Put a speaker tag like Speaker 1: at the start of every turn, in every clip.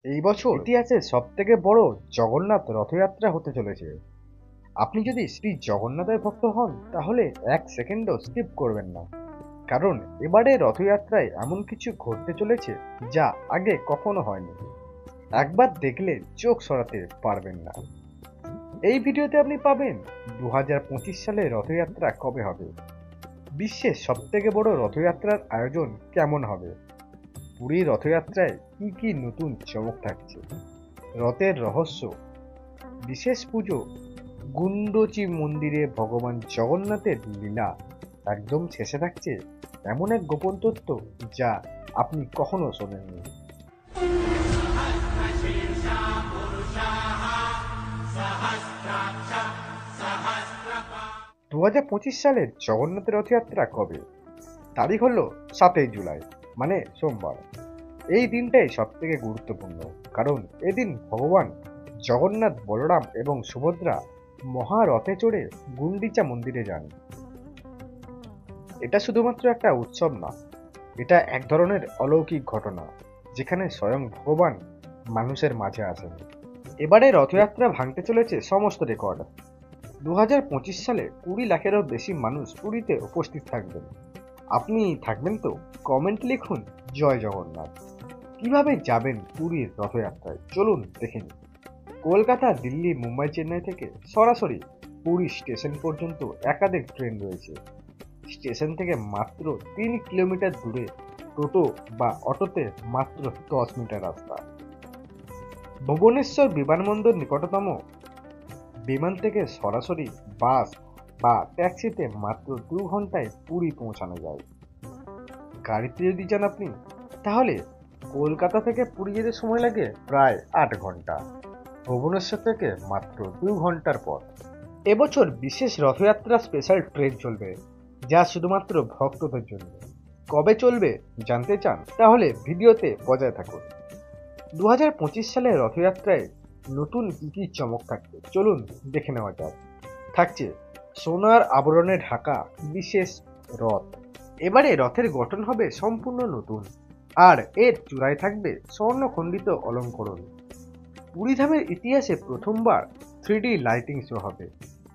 Speaker 1: এই বছর ইতিহাসের সব থেকে বড় জগন্নাথ রথযাত্রা হতে চলেছে। আপনি যদি শ্রী জগন্নাথের ভক্ত হন তাহলে এক সেকেন্ডও স্কিপ করবেন না, কারণ এবারে রথযাত্রায় এমন কিছু ঘটতে চলেছে যা আগে কখনো হয়নি। একবার দেখলে চোখ সরাতে পারবেন না। এই ভিডিওতে আপনি পাবেন 2025 সালে রথযাত্রা কবে হবে, বিশ্বের সব থেকে বড় রথযাত্রার আয়োজন কেমন হবে, পুরী রথযাত্রায় কি কি নতুন চমক থাকছে, রথের রহস্য, বিশেষ পুজো, গুন্ডচি মন্দিরে ভগবান জগন্নাথের লীলা, একদম শেষে থাকছে এমন এক গোপন তথ্য যা আপনি কখনো শোনেননি। 2025 সালের জগন্নাথের রথযাত্রা কবে? তারিখ হলো 7 জুলাই, মানে সোমবার। এই দিনটাই সব থেকে গুরুত্বপূর্ণ, কারণ এদিন ভগবান জগন্নাথ, বলরাম এবং সুভদ্রা মহারথে চড়ে গুন্ডিচা মন্দিরে যান। এটা শুধুমাত্র একটা উৎসব না, এটা এক ধরনের অলৌকিক ঘটনা যেখানে স্বয়ং ভগবান মানুষের মাঝে আসেন। এবারে রথযাত্রা ভাঙতে চলেছে সমস্ত রেকর্ড। 2025 সালে 20 লাখেরও বেশি মানুষ পুরীতে উপস্থিত থাকবেন। আপনি থাকবেন তো? কমেন্ট লিখুন জয় জগন্নাথ। কিভাবে যাবেন পুরীর রথযাত্রায় চলুন দেখে নিন। কলকাতা, দিল্লি, মুম্বাই, চেন্নাই থেকে সরাসরি পুরী স্টেশন পর্যন্ত একাধিক ট্রেন রয়েছে। স্টেশন থেকে মাত্র 3 কিলোমিটার দূরে টোটো বা অটোতে মাত্র 10 মিটার রাস্তা। ভুবনেশ্বর বিমানবন্দর নিকটতম। বিমান থেকে সরাসরি বাস বা ট্যাক্সিতে মাত্র 2 ঘন্টায় পুরী পৌঁছানো যায়। গাড়িতে যদি যান আপনি, তাহলে কলকাতা থেকে পুরী যেতে সময় লাগে প্রায় 8 ঘন্টা। ভুবনেশ্বর থেকে মাত্র 2 ঘন্টার পথ। এবছর বিশেষ রথযাত্রা স্পেশাল ট্রেন চলবে, যা শুধুমাত্র ভক্তদের জন্য। কবে চলবে জানতে চান? তাহলে ভিডিওতে বজায় থাকুন। 2025 সালের রথযাত্রায় নতুন কি কি চমক থাকবে চলুন দেখে নেওয়া যাক। থাকছে সোনার আবরণে ঢাকা বিশেষ রথ। এবারে রথের গঠন হবে সম্পূর্ণ নতুন, আর এর চূড়ায় থাকবে স্বর্ণখণ্ডিত অলঙ্করণ। পুরীধামের ইতিহাসে প্রথমবার 3D লাইটিং শো হবে।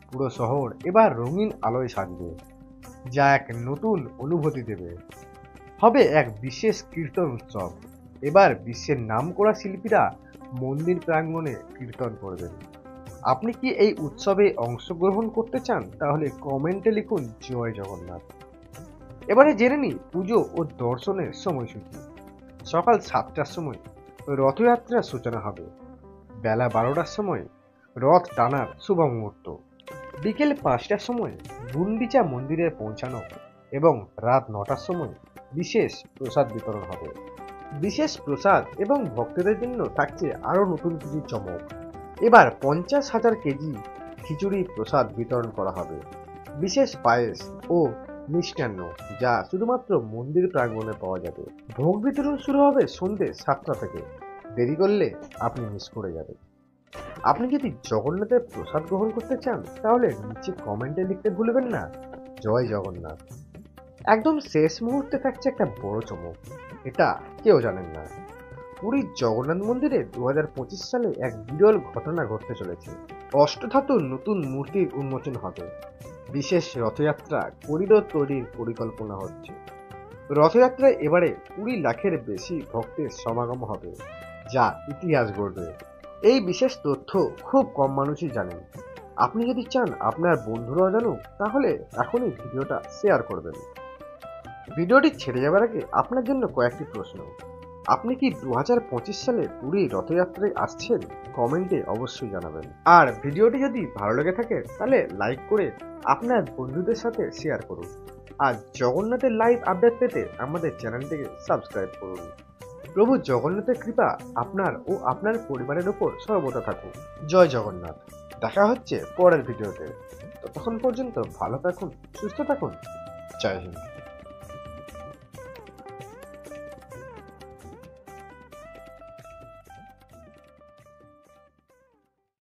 Speaker 1: পুরো শহর এবার রঙিন আলোয় সাজবে, যা এক নতুন অনুভূতি দেবে। হবে এক বিশেষ কীর্তন উৎসব। এবার বিশ্বের নামকরা শিল্পীরা মন্দির প্রাঙ্গণে কীর্তন করবেন। আপনি কি এই উৎসবে অংশগ্রহণ করতে চান? তাহলে কমেন্টে লিখুন জয় জগন্নাথ। এবারে জেনে নিই পুজো ও দর্শনের সময়সূচি। সকাল 7টার সময় রথযাত্রার সূচনা হবে। বেলা 12টার সময় রথ টানার শুভ মুহূর্ত। বিকেল 5টার সময় গুন্ডিচা মন্দিরে পৌঁছানো এবং রাত 9টার সময় বিশেষ প্রসাদ বিতরণ হবে। বিশেষ প্রসাদ এবং ভক্তদের জন্য থাকছে আরও নতুন কিছু চমক। এবার 50,000 কেজি খিচুড়ি প্রসাদ বিতরণ করা হবে। বিশেষ পায়েস ও মিষ্টান্ন, যা শুধুমাত্র মন্দির প্রাঙ্গণে পাওয়া যাবে। ভোগ বিতরণ শুরু হবে সন্ধ্যে 7টা থেকে। দেরি করলে আপনি মিস করে যাবেন। আপনি যদি জগন্নাথের প্রসাদ গ্রহণ করতে চান তাহলে নিচে কমেন্টে লিখতে ভুলবেন না জয় জগন্নাথ। একদম শেষ মুহূর্তে থাকছে একটা বড় চমক, এটা কেউ জানেন না। পুরীর জগন্নাথ মন্দিরে 2025 সালে এক বিরল ঘটনা ঘটতে চলেছে। অষ্টধাতুর নতুন মূর্তির উন্মোচন হবে। বিশেষ রথযাত্রা করিডোর তৈরির পরিকল্পনা হচ্ছে। রথযাত্রায় এবারে 20 লাখের বেশি ভক্তের সমাগম হবে, যা ইতিহাস গড়বে। এই বিশেষ তথ্য খুব কম মানুষই জানেন। আপনি যদি চান আপনার বন্ধুরাও জানুক, তাহলে এখনই ভিডিওটা শেয়ার করবেন। ভিডিওটি ছেড়ে যাবার আগে আপনার জন্য কয়েকটি প্রশ্ন। আপনি কি 2025 সালে পুরী রথযাত্রায় আসছেন? কমেন্টে অবশ্যই জানাবেন। আর ভিডিওটি যদি ভালো লেগে থাকে তাহলে লাইক করে আপনার বন্ধুদের সাথে শেয়ার করুন। আর জগন্নাথের লাইভ আপডেট পেতে আমাদের চ্যানেলটিকে সাবস্ক্রাইব করুন। প্রভু জগন্নাথের কৃপা আপনার ও আপনার পরিবারের উপর সর্বদা থাকুক। জয় জগন্নাথ। দেখা হচ্ছে পরের ভিডিওতে। ততক্ষণ পর্যন্ত ভালো থাকুন, সুস্থ থাকুন। জয় হিন্দ।